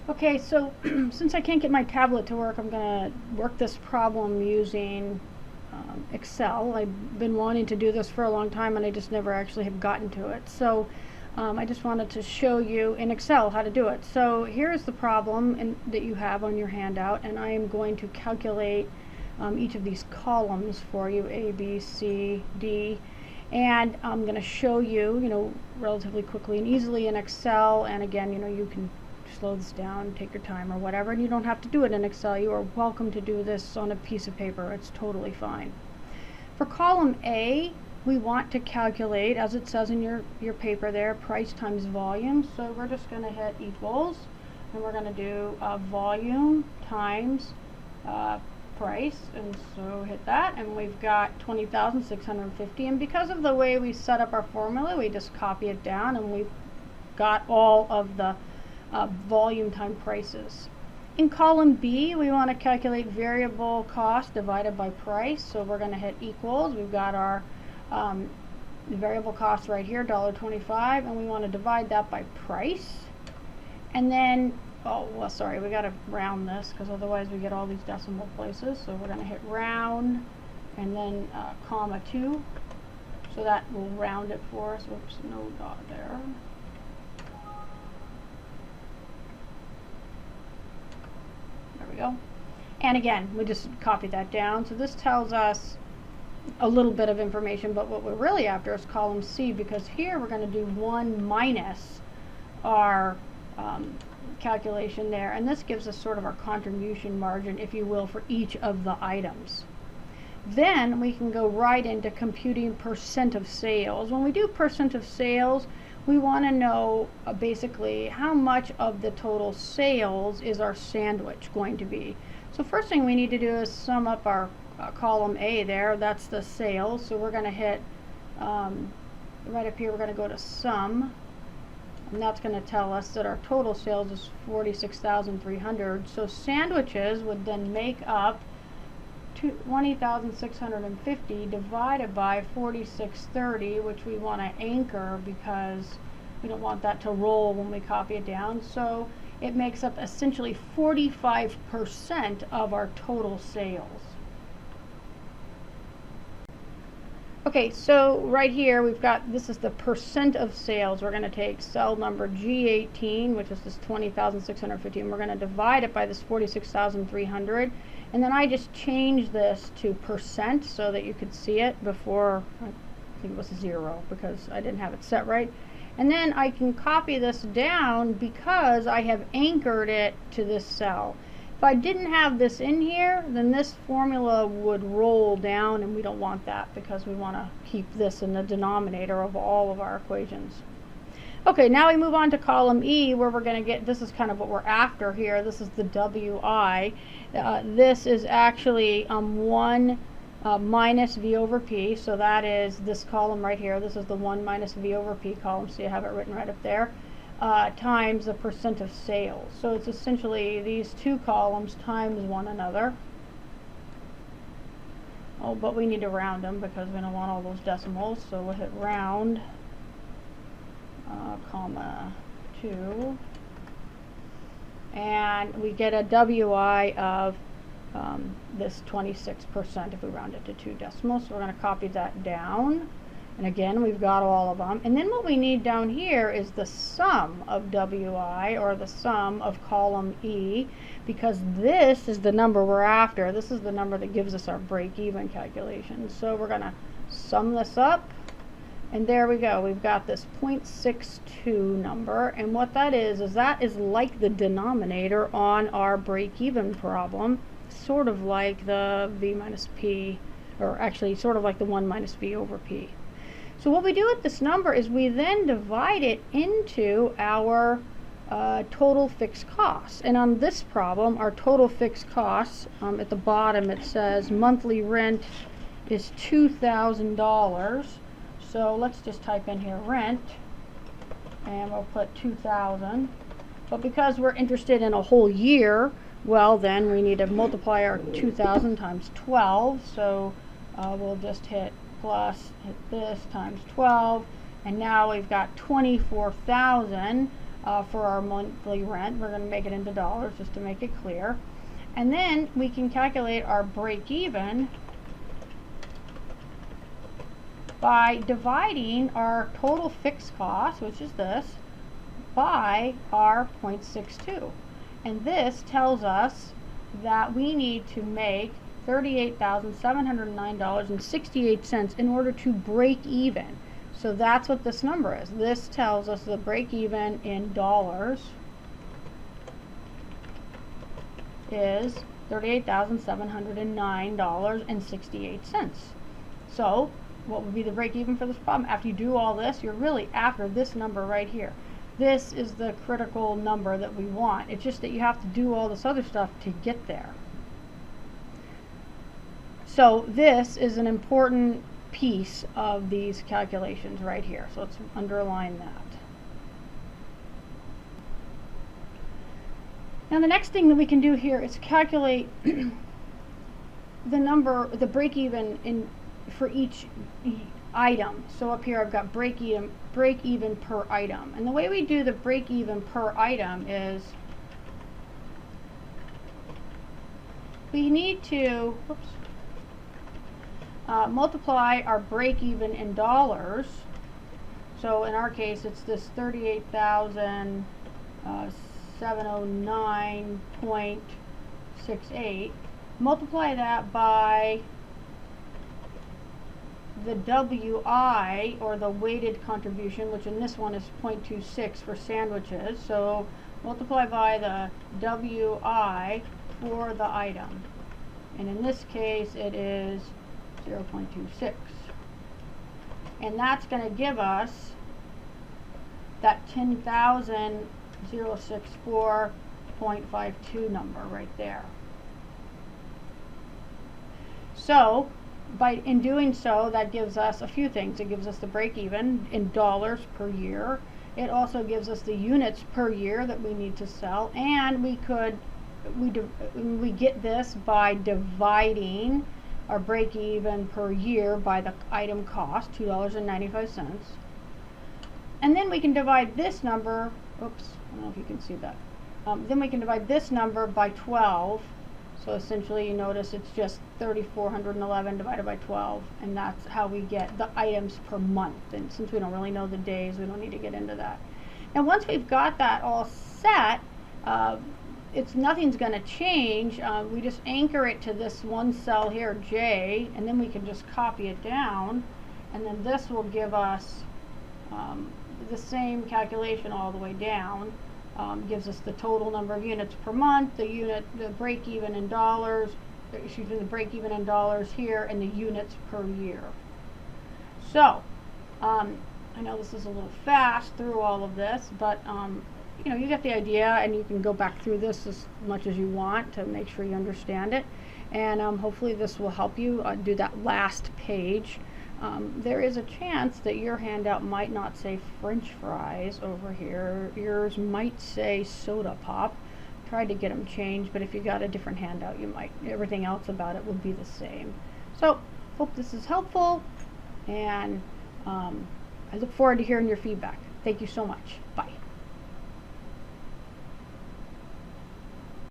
Okay, so since I can't get my tablet to work, I'm going to work this problem using Excel. I've been wanting to do this for a long time and I just never actually have gotten to it. So I just wanted to show you in Excel how to do it. So here's the problem that you have on your handout, and I am going to calculate each of these columns for you, A, B, C, D. And I'm going to show you, relatively quickly and easily in Excel. And again, you can slow this down, take your time or whatever, and you don't have to do it in Excel. You are welcome to do this on a piece of paper. It's totally fine. For column A, we want to calculate, as it says in your paper there, price times volume. So we're just going to hit equals, and we're going to do volume times price, and so hit that, and we've got 20,650. And because of the way we set up our formula, we just copy it down, and we've got all of the volume time prices. In column B, we want to calculate variable cost divided by price, so we're going to hit equals. We've got our variable cost right here, $1.25, and we want to divide that by price. And then, oh, well, sorry, we got to round this because otherwise we get all these decimal places. So we're going to hit round and then comma 2. So that will round it for us. Whoops, no dot there. There we go. And again, we just copy that down. So this tells us a little bit of information, but what we're really after is column C, because here we're going to do 1 minus our calculation there, and this gives us sort of our contribution margin, if you will, for each of the items. Then we can go right into computing percent of sales. When we do percent of sales, we want to know basically how much of the total sales is our sandwich going to be. So first thing we need to do is sum up our column A there. That's the sales. So we're going to hit right up here, we're going to go to sum, and that's going to tell us that our total sales is 46,300. So sandwiches would then make up 20,650 divided by 4630, which we want to anchor because we don't want that to roll when we copy it down. So it makes up essentially 45% of our total sales. Okay, so right here we've got, this is the percent of sales. We're going to take cell number G18, which is this 20,650, and we're going to divide it by this 46,300. And then I just changed this to percent so that you could see it before. I think it was 0 because I didn't have it set right. And then I can copy this down because I have anchored it to this cell. If I didn't have this in here, then this formula would roll down, and we don't want that because we want to keep this in the denominator of all of our equations. Okay, now we move on to column E, where we're going to get, this is kind of what we're after here. This is the WI. This is actually 1 minus V over P, so that is this column right here. This is the 1 minus V over P column, so you have it written right up there, times the percent of sales. So it's essentially these two columns times one another. Oh, but we need to round them because we don't want all those decimals, so we'll hit round, comma 2, and we get a WI of this 26% if we round it to 2 decimals. So we're going to copy that down, and again we've got all of them. And then what we need down here is the sum of WI, or the sum of column E, because this is the number we're after. This is the number that gives us our break-even calculation. So we're going to sum this up. And there we go. We've got this 0.62 number, and what that is like the denominator on our break-even problem, sort of like the V minus P, or actually sort of like the 1 minus V over P. So what we do with this number is we then divide it into our total fixed costs. And on this problem, our total fixed costs, at the bottom it says monthly rent is $2,000. So let's just type in here rent, and we'll put 2,000. But because we're interested in a whole year, well, then we need to multiply our 2,000 times 12. So we'll just hit this times 12, and now we've got 24,000 for our monthly rent. We're going to make it into dollars just to make it clear. And then we can calculate our break even by dividing our total fixed cost, which is this, by our 0.62. And this tells us that we need to make $38,709.68 in order to break even. So that's what this number is. This tells us the break even in dollars is $38,709.68. So what would be the break even for this problem? After you do all this, you're really after this number right here. This is the critical number that we want. It's just that you have to do all this other stuff to get there. So this is an important piece of these calculations right here. So let's underline that. Now the next thing that we can do here is calculate the break even for each item. So up here I've got break even per item. And the way we do the break even per item is we need to multiply our break even in dollars. So in our case it's this 38,709.68. Multiply that by the WI, or the weighted contribution, which in this one is 0.26 for sandwiches. So multiply by the WI for the item. And in this case it is 0.26. And that's going to give us that 10,064.52 number right there. So in doing so, that gives us a few things. It gives us the break even in dollars per year. It also gives us the units per year that we need to sell, and we get this by dividing our break even per year by the item cost, $2.95. And then we can divide this number, oops, I don't know if you can see that. Then we can divide this number by 12. So essentially you notice it's just 3,411 divided by 12, and that's how we get the items per month. And since we don't really know the days, we don't need to get into that. Now once we've got that all set, nothing's going to change. We just anchor it to this one cell here, J, and then we can just copy it down, and then this will give us the same calculation all the way down. Gives us the total number of units per month, the break even in dollars, the break even in dollars here, and the units per year. So I know this is a little fast through all of this, but you get the idea, and you can go back through this as much as you want to make sure you understand it. And hopefully this will help you do that last page. There is a chance that your handout might not say French fries over here. Yours might say soda pop. Tried to get them changed, but if you got a different handout, everything else about it will be the same. So hope this is helpful, and I look forward to hearing your feedback. Thank you so much. Bye.